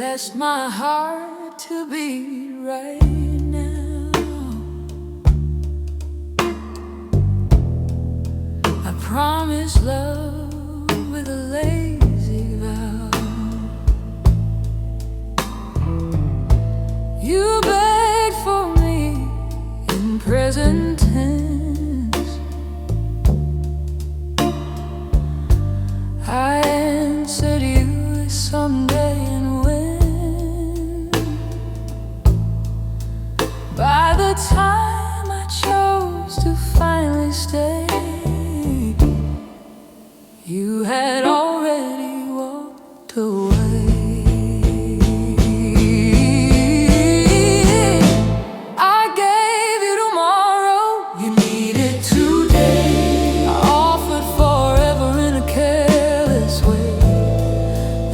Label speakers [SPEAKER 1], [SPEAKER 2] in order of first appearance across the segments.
[SPEAKER 1] asked my heart to beat right now. I promise love with a lazy vow. You begged for me in present tense. I answered you someday and when. By the time I chose to finally stay, you had already walked away. I gave you tomorrow, you needed today. I offered forever in a careless way.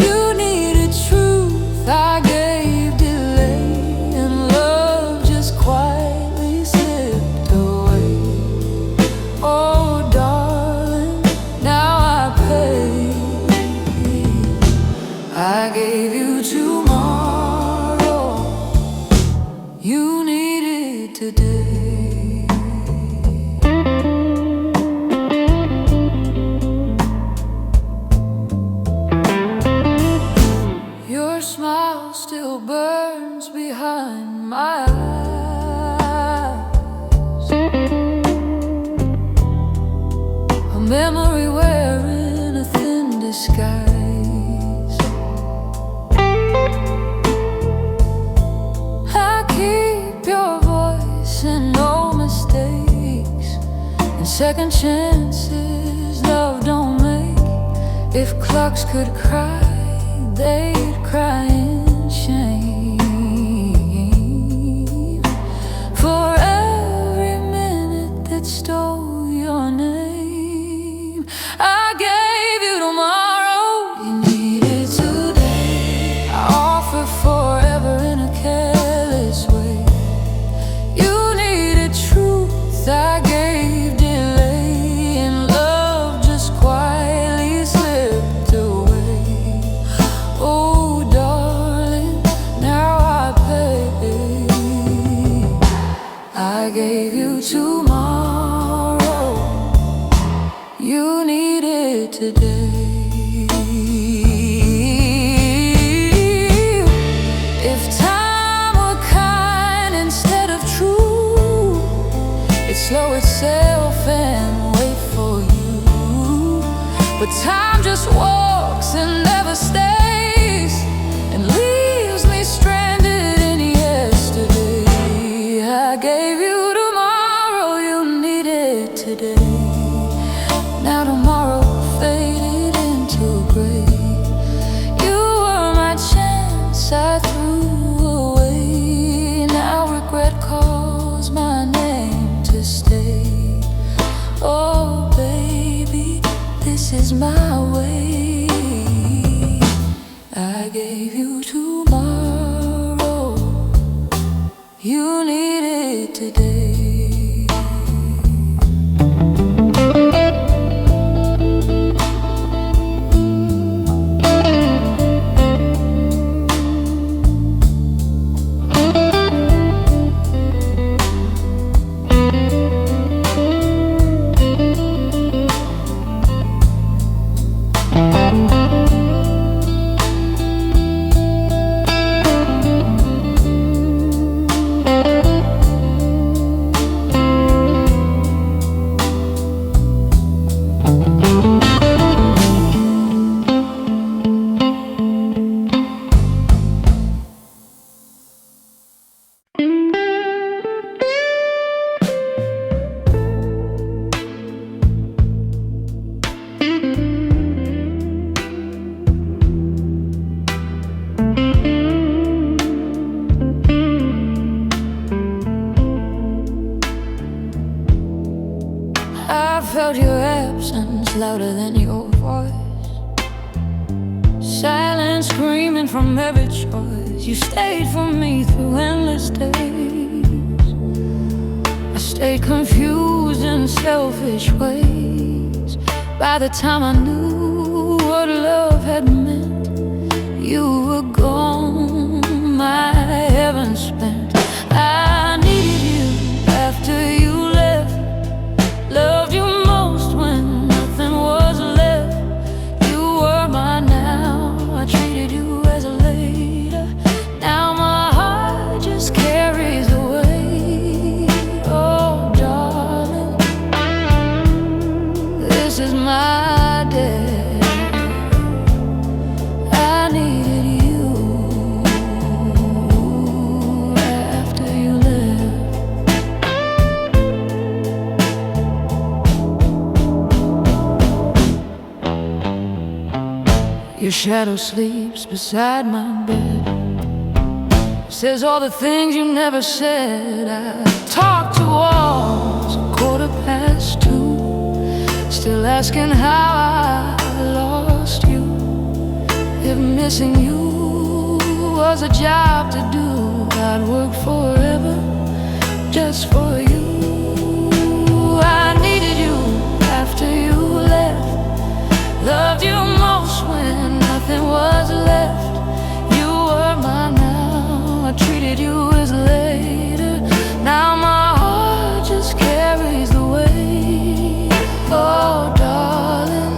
[SPEAKER 1] You needed truth, I gave delay, and love just quietly slipped away. Oh darling, now I pay. I gave you tomorrow, you needed today. Your smile still burns behind my eyes, a memory wearing a thin disguise. I keep your voice and no mistakes, and second chances love don't make. If clocks could cry, they'd cry in shame. For every minute that stole your name, I gave you tomorrow, you needed today. I offer forever in a careless way. You needed truth, I gave delay, and love just quietly slipped away. Oh darling, now I pay. I gave you tomorrow, you needed today. If time were kind instead of true, it'd slow itself and wait for you. But time just walks and never stays, and leaves me stranded in yesterday. I gave you tomorrow, you needed today. Now tomorrow faded into gray. You were my chance I threw away. Now regret calls my name to stay. Oh baby, this is my way. I gave you tomorrow, you needed today. I felt your absence louder than your voice, silent screaming from every choice. You stayed for me through endless days. I stayed confused in selfish ways. By the time I knew what love had meant, you were gone. shadow sleeps beside my bed, says all the things you never said. I talk to walls 2:15, still asking how I lost you. If missing you was a job to do, I'd work forever just for you. I needed you after you left, loved you most when nothing was left. You were mine now, I treated you as later. Now my heart just carries the weight. Oh darling,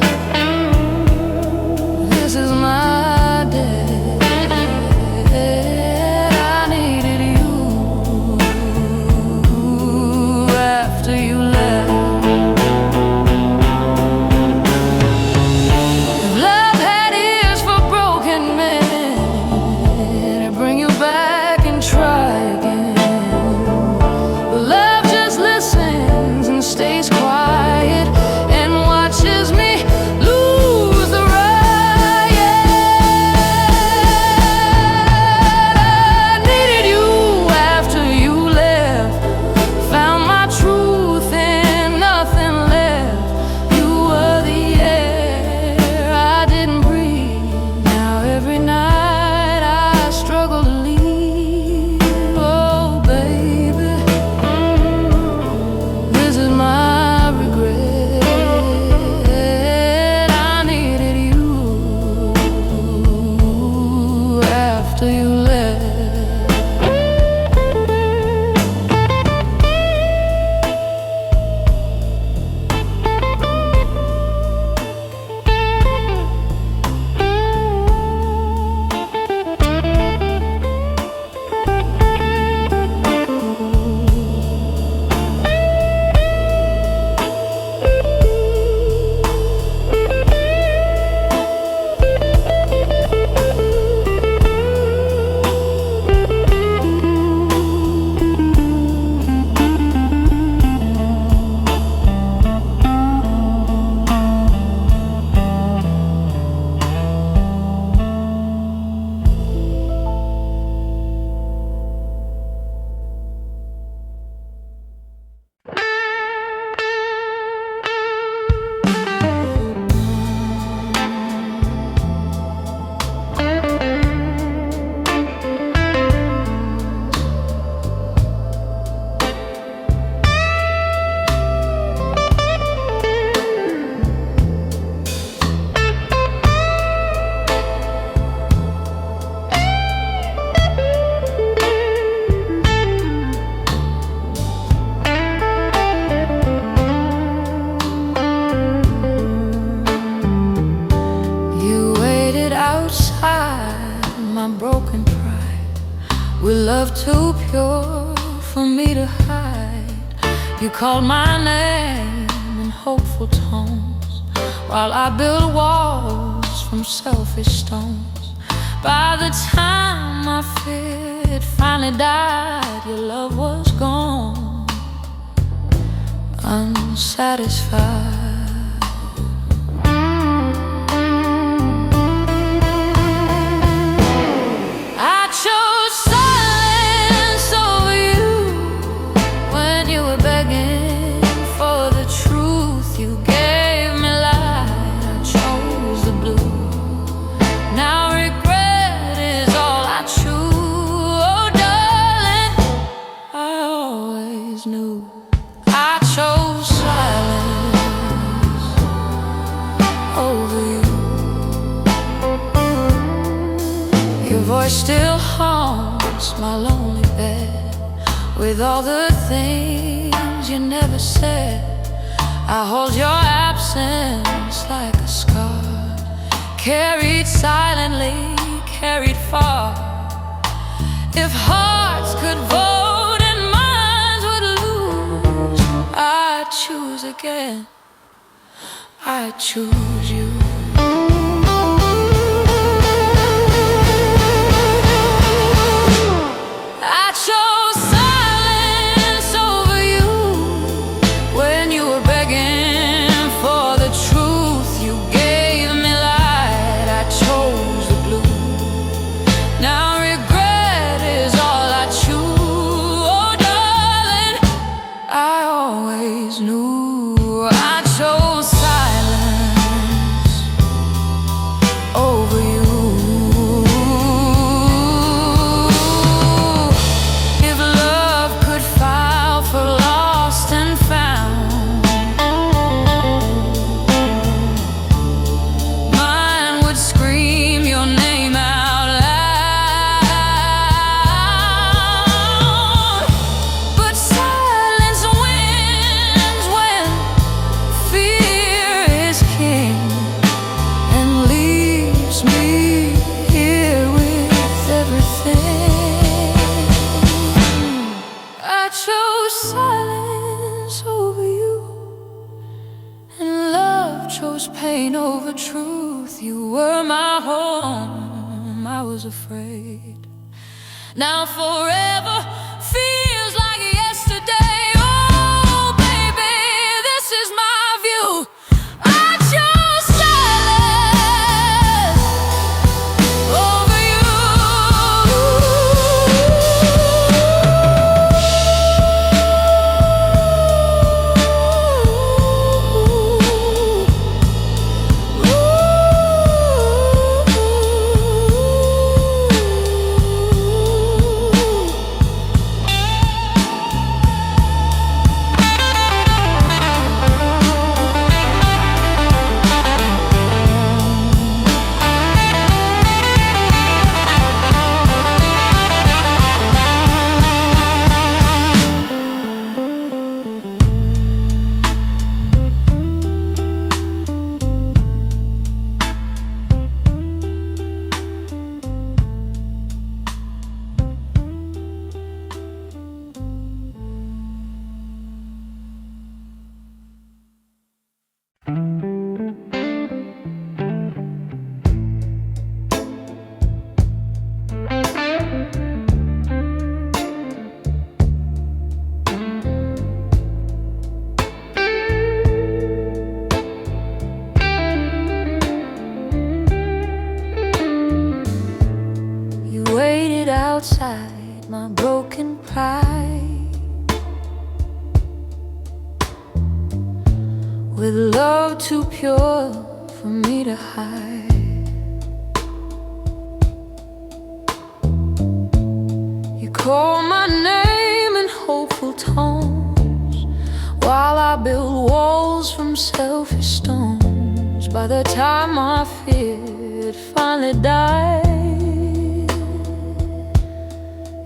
[SPEAKER 1] this is my day. I needed you after you left. If love had ears for broken men, I'd bring you back and try again. But love just listens and stays quiet and watches me lose the riot. I needed you after you left, found my truth and nothing left. You were the air I didn't breathe. Now every night I struggle to leave. Oh baby, this is my regret. I needed you after you left. Outside my broken pride, with love too pure for me to hide. You called my name in hopeful tones, while I built walls from selfish stones. By the time my fear had finally died, your love was gone, unsatisfied. I chose silence over you. Your voice still haunts my lonely bed, with all the things you never said. I hold your absence like a scar, carried silently, carried far. If hearts could vote and minds would lose, I'd choose again, I'd choose you. I chose silence over you when you were begging for the truth. You gave me light, I chose was afraid. Now forever feels like yesterday. Oh baby, this is my view. I chose silence over you. Outside my broken pride, with love too pure for me to hide. You call my name in hopeful tones, while I build walls from selfish stones. By the time my fear had finally died,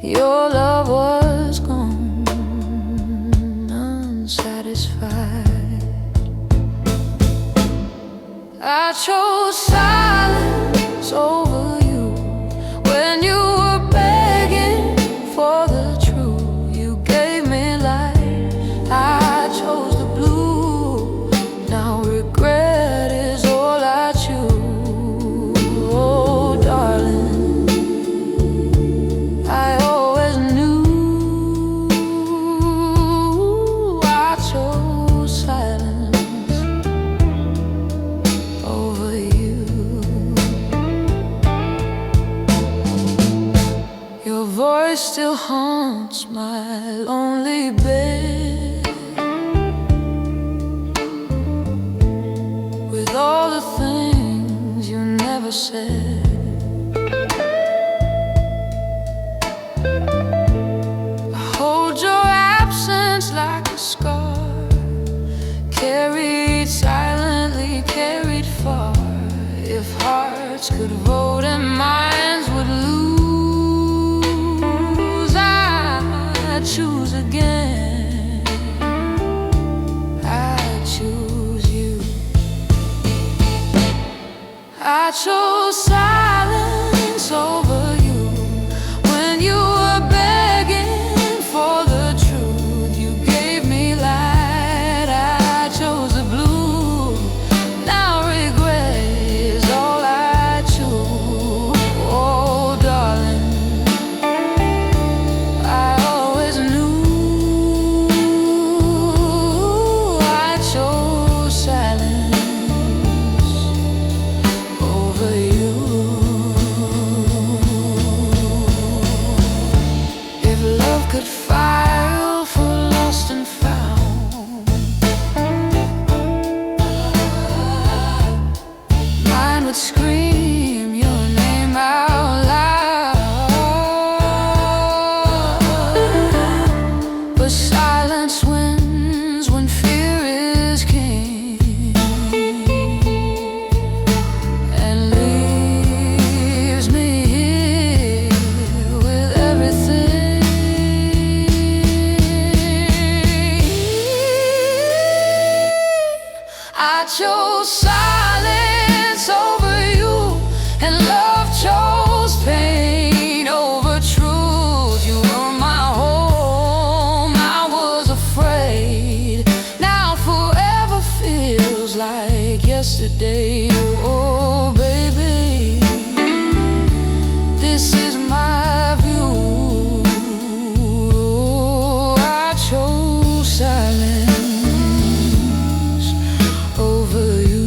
[SPEAKER 1] your love was gone, unsatisfied. I chose silence over you when you were begging for the truth. You gave me light, I chose the blue. Now regret is all I choose. Oh darling, I still haunts my lonely bed, with all the things you never said. I hold your absence like a scar, carried silently, carried far. If hearts could vote and minds would lose, choose again. I choose you. I chose silence over you when you were begging for the truth. You gave me light, I chose the blue. Now regret is all I choose. Oh darling, silence over you. This is my view. I chose silence over you.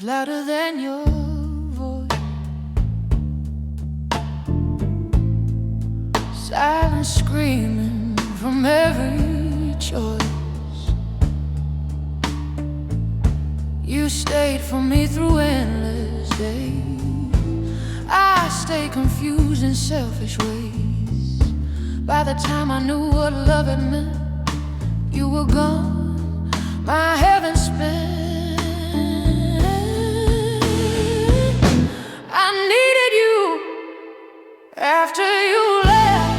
[SPEAKER 1] Louder than your voice, silence screaming from every choice. You stayed for me through endless days. I stayed confused in selfish ways. By the time I knew what love had meant, you were gone, my heaven spent. After you left,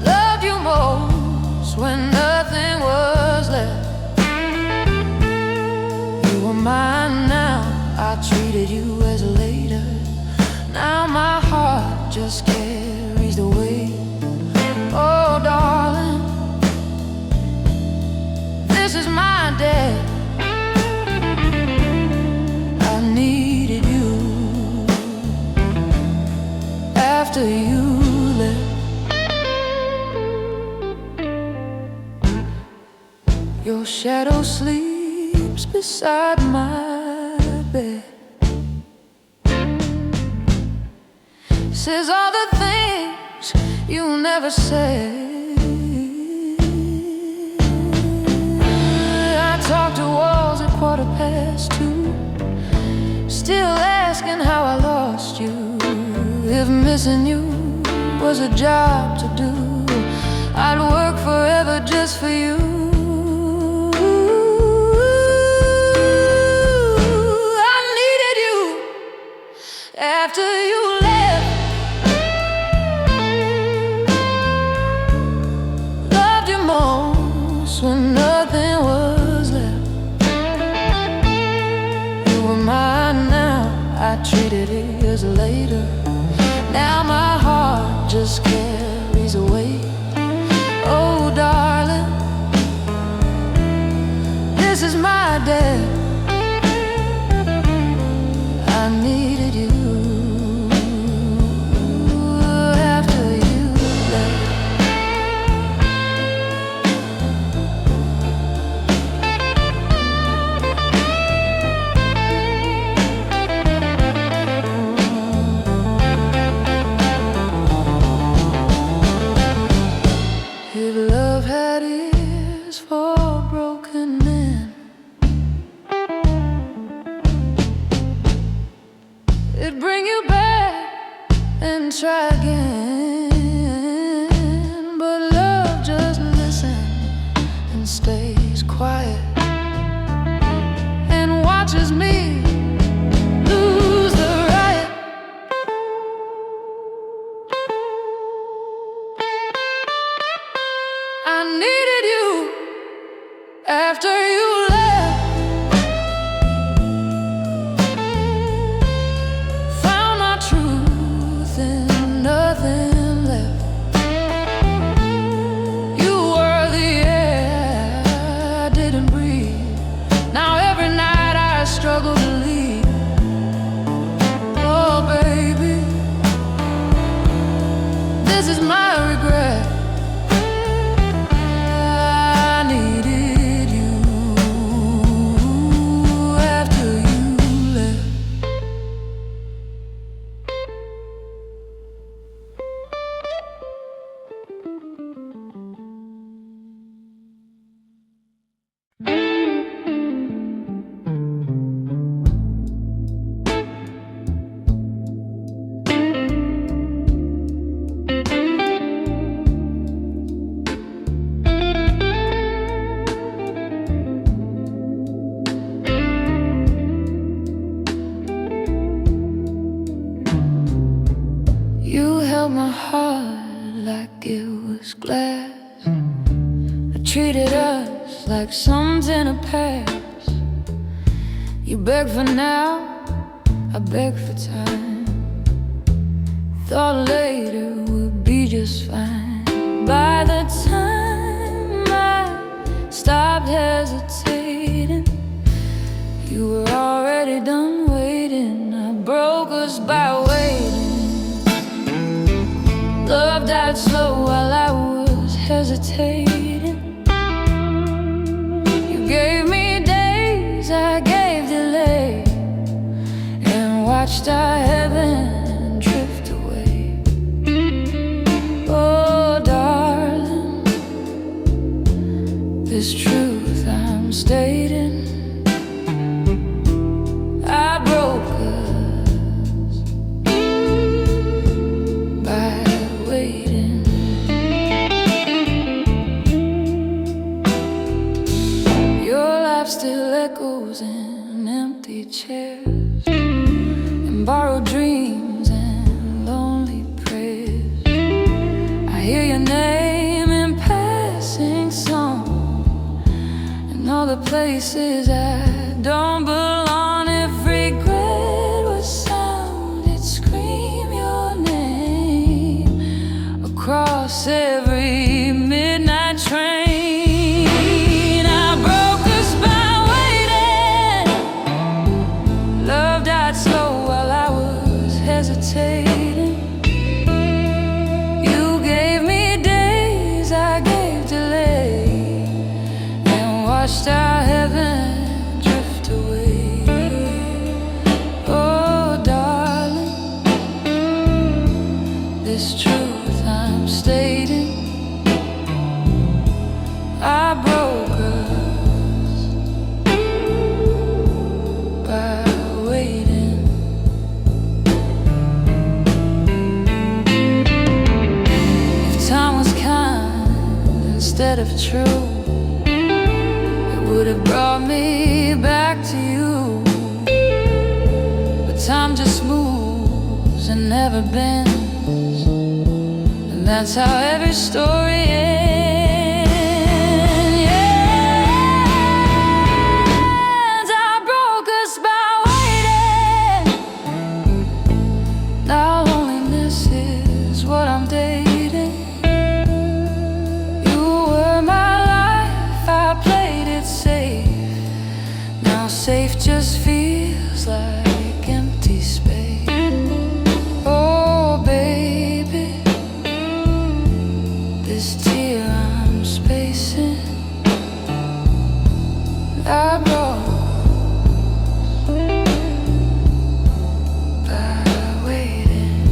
[SPEAKER 1] loved you most when nothing was left. You were mine now, I treated you as a later. Now my heart just carries the weight. Oh darling, this is my debt. After you left, your shadow sleeps beside my bed. Says all the things you never said. I talk to walls at 2:15, still asking how I lost you. If missing you was a job to do, I'd work forever just for you. I needed you after you left. Loved you most when nothing was left. You were mine now, I treated it as later. Now my heart just carries a weight. Oh darling, this is my debt. I needed you after you left. If love had ears for broken men, it'd bring you back and try again. But love just listens and stays quiet and watches me lose the riot. I needed you after you left. Found my truth and nothing left. You were the air I didn't breathe. Now every night I struggle to leave. Oh baby, this is my I regret. I needed you after you left. You held my heart like it was glass. I treated us like something to pass. You begged for now, I begged for time. Thought later would be just fine. By the time I stopped hesitating, you were already done waiting. I broke us by waiting. Love died slow while I was hesitating. You gave me days, I gave delay, and watched our heaven drift away. Oh, darling, this truth I'm stating, I broke us by waiting. Your laugh still echoes in empty chairs, and borrowed dreams and lonely prayers. I hear your name in passing song, and all the places I don't belong. If regret was sound, it'd scream your name across every midnight train. I broke us by waiting. Love died slow while I was hesitating. You gave me days, I gave delay, and watched our heaven drift away. Oh, darling, this truth I'm stating, I broke us by waiting. If time was kind instead of true, it would have brought me back to you. But time just moves and never bends, and that's how every story ends. I broke us by waiting. Now loneliness is what I'm dating. You were my life, I played it safe. Now safe just feels like empty space. Oh, baby, this tear I'm spacing, I broke by waiting.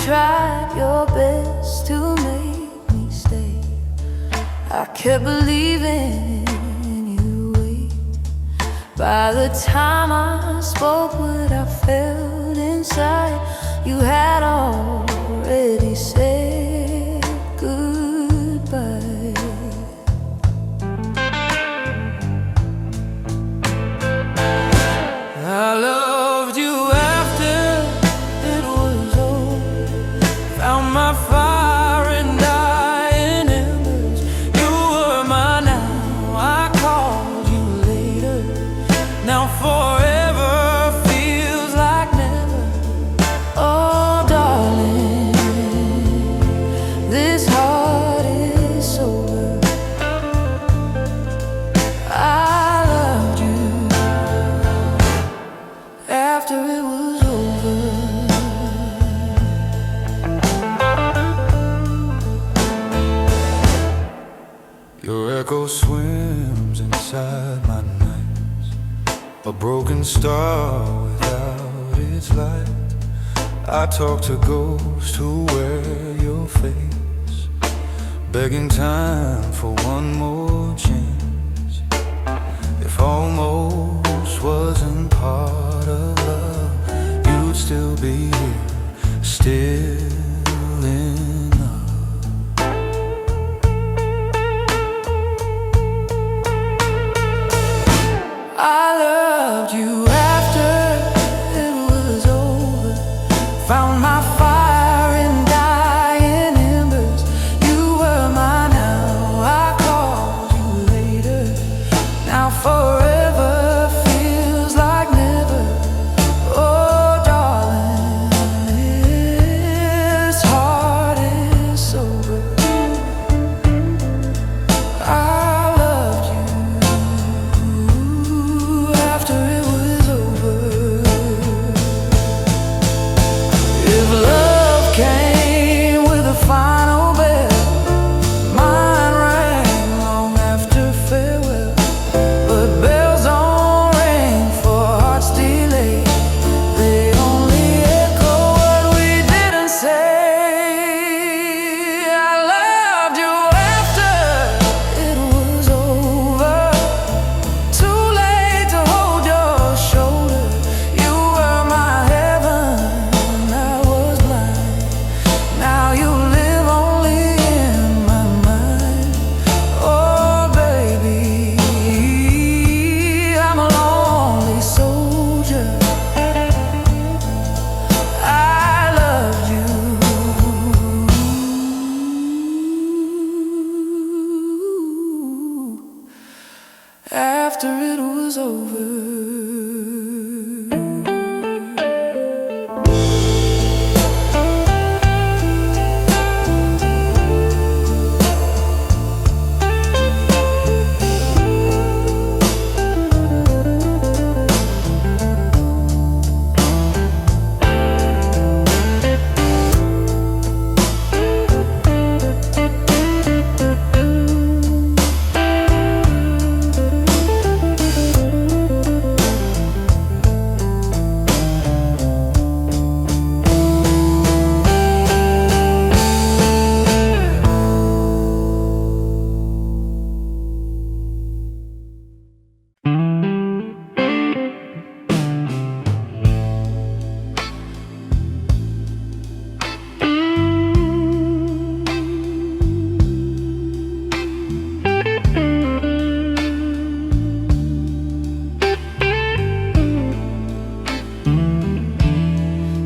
[SPEAKER 1] tried your best to make me stay. I kept believing you'd wait. By the time I spoke what I felt inside, you had already said goodbye. I loved you after it was over. Found my fire and dying embers. You were mine, now I called you later. Now forever feels like never. Oh darling, this heart is sober. I loved you after it was over. Your echo swims inside my nights, a broken star without its light. I talk to ghosts who wear your face, begging time for one more chance. If almost wasn't part of love, you'd still be here, still in love. I loved you after it was over. Found my fire in dying embers. You were mine, now I called you later. Now forever feels like never. Oh darling, this heart is sober. I loved you after it was over. If love came with a final bell, mine rang long after farewell. But bells don't ring for hearts delayed. They only echo what we didn't say. I loved you after it was over. Too late to hold your shoulder. You were my heaven, I was blind. Now you live only in my mind. Oh baby, I'm a lonely soldier. I loved you after it was over.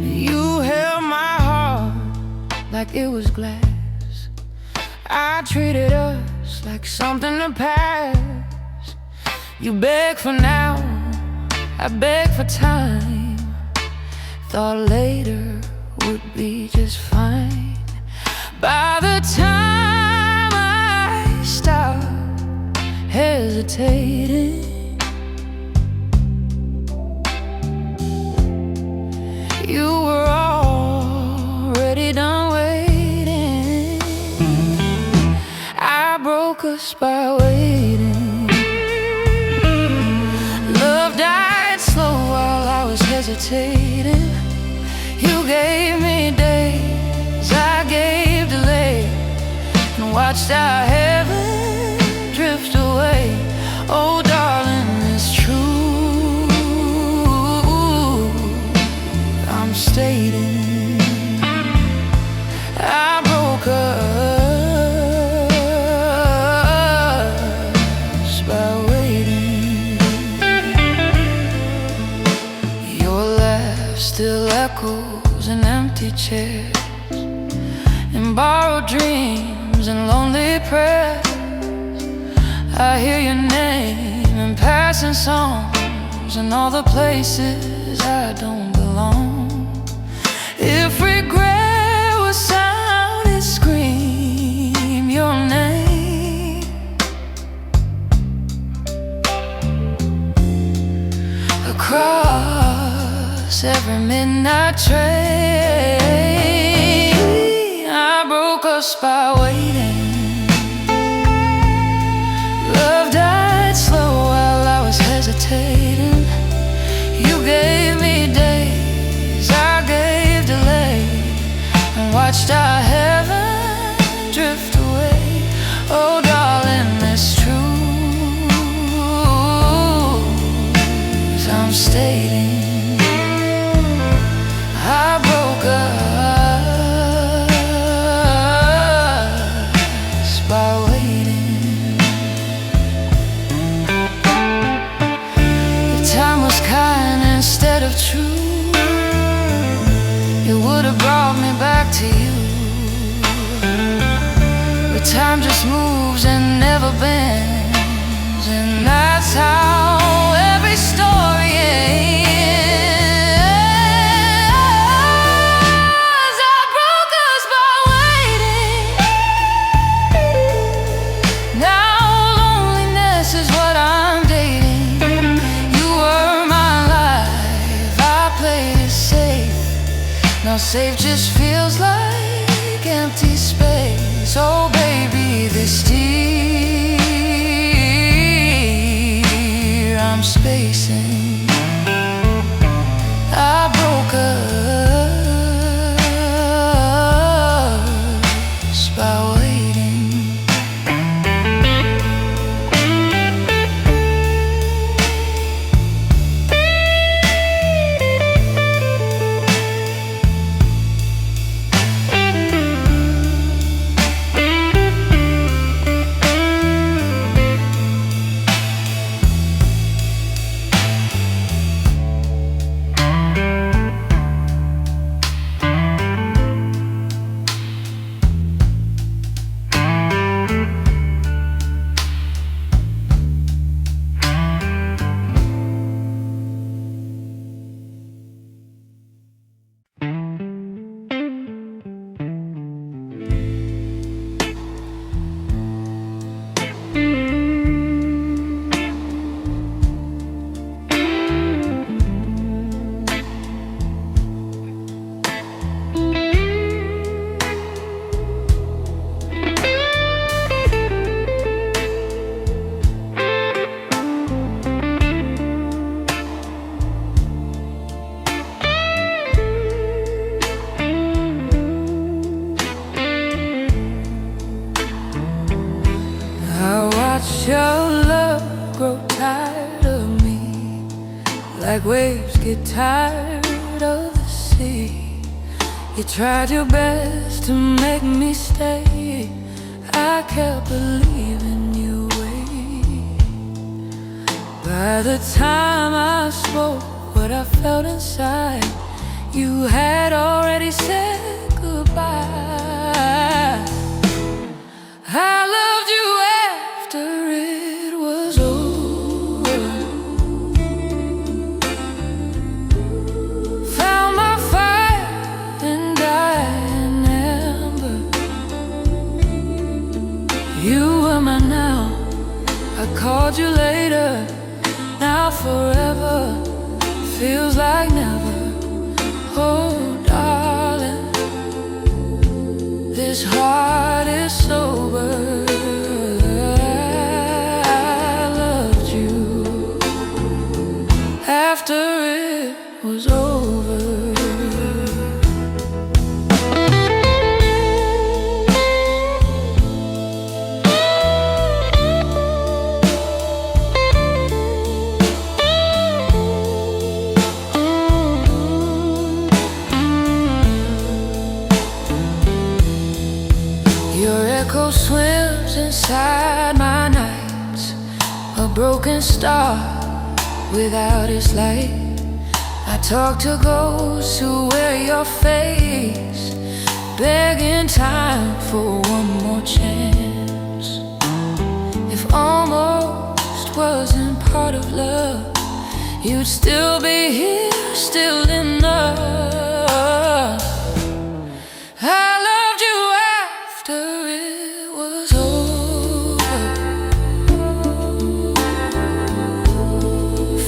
[SPEAKER 1] You held my heart like it was glass. I treated us like something to pass. You beg for now, I beg for time. Thought later would be just fine. By the time I stopped hesitating, you were already done waiting. I broke us by waiting. Love died slow while I was hesitating. You gave me days I gave delay and watched our heaven drift away. Oh darling, it's true, I'm stating I broke us by waiting. Your laugh still echoes in empty chairs, in borrowed dreams and lonely prayers. I hear your name in passing songs in all the places I don't belong. If regret was sound, it scream your name across every midnight train. I broke us by waiting. Love died slow while I was hesitating. You gave me days, I gave delay, and watched our heaven drift away. Oh darling, it's true, as I'm stating I broke us by waiting. If time was kind instead of true, it would have brought me back to you. But time just moves and never bends, and that's how every story ends. I broke us by waiting. Now loneliness is what I'm dating. You were my life, I played it safe. Now safe just feels like empty space. Oh baby, this tear I'm spacing. I broke us by waiting. Your love grow tired of me, like waves get tired of the sea. You tried your best to make me stay. I kept believing you would. By the time I spoke what I felt inside, you had already said goodbye. I loved you after it was over. Found my fire and dying ember. You were my now, I called you later. Now forever feels like never. Oh darling, this heart is sober. After it was over. inside my nights, a broken star without its light. I talk to ghosts who wear your face, begging time for one more chance. If almost wasn't part of love, you'd still be here, still in love. I loved you after it was over.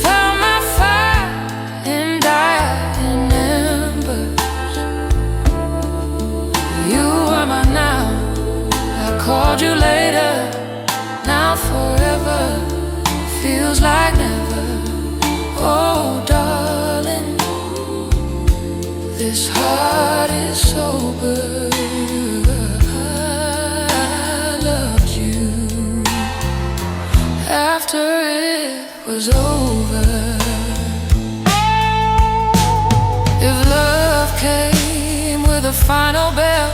[SPEAKER 1] Found my fire and died in embers. You were my now, I called you later. Now forever feels like never. Oh darling, this heart is sober. I loved you after it was over. If love came with a final bell,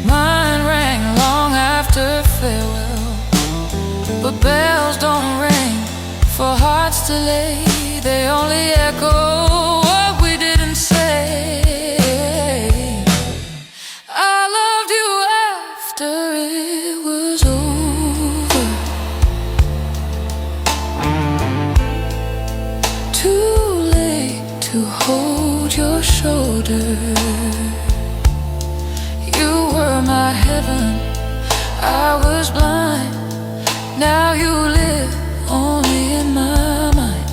[SPEAKER 1] mine rang long after farewell. But bells don't ring for hearts delayed, they only echo what we didn't say. I loved you after it was over. Too late to hold your shoulder. You were my heaven, I was blind. Now you live only in my mind.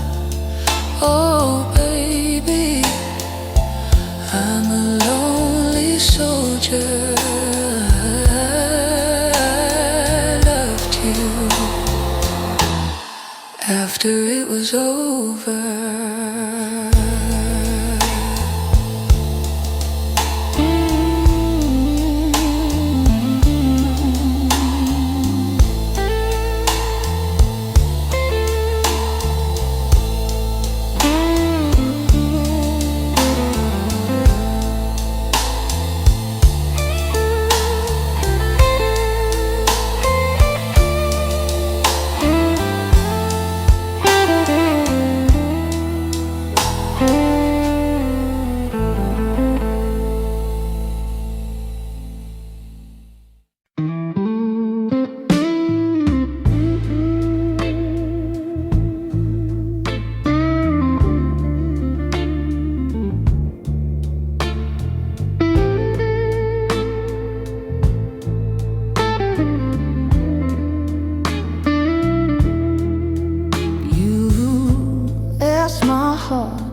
[SPEAKER 1] Oh baby, I'm a lonely soldier. I loved you after it was over.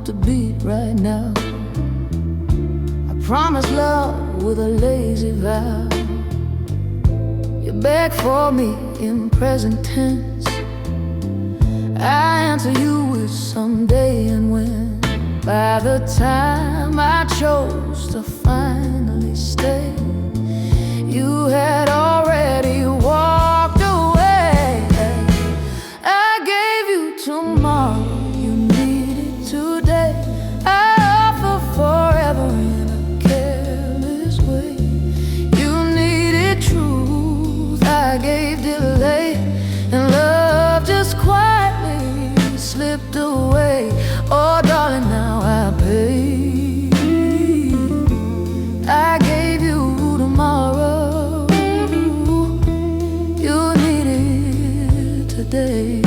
[SPEAKER 1] To beat right now, I promise love with a lazy vow. You beg for me in present tense, I answer you with someday and when. By the time I chose to finally stay, you had already walked away. I gave you tomorrow, you needed today. I offer forever in a careless way. You needed truth, I gave delay, and love just quietly slipped away. Oh darling, now I pay. I gave you tomorrow, you needed today.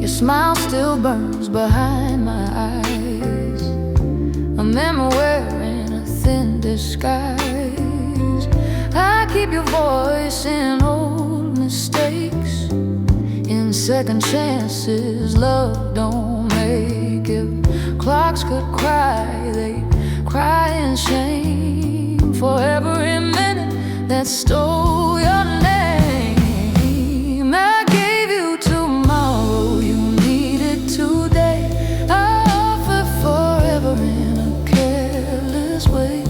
[SPEAKER 1] Your smile still burns behind my eyes, a memory wearing a thin disguise. I keep your voice in old mistakes, in second chances love don't make. If clocks could cry, they'd cry in shame for every minute that stole your name. I gave you tomorrow, you needed today. I offer forever in a careless way.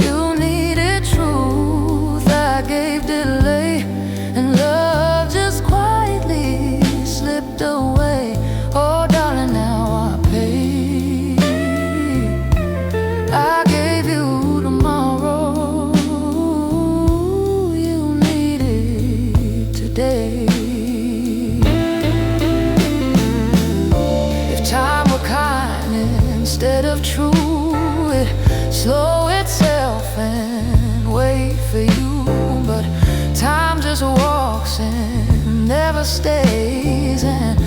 [SPEAKER 1] You needed truth, I gave delay, and love just quietly slipped away. Oh darling, now I pay. instead of true. It slow itself and wait for you, but time just walks and never stays. And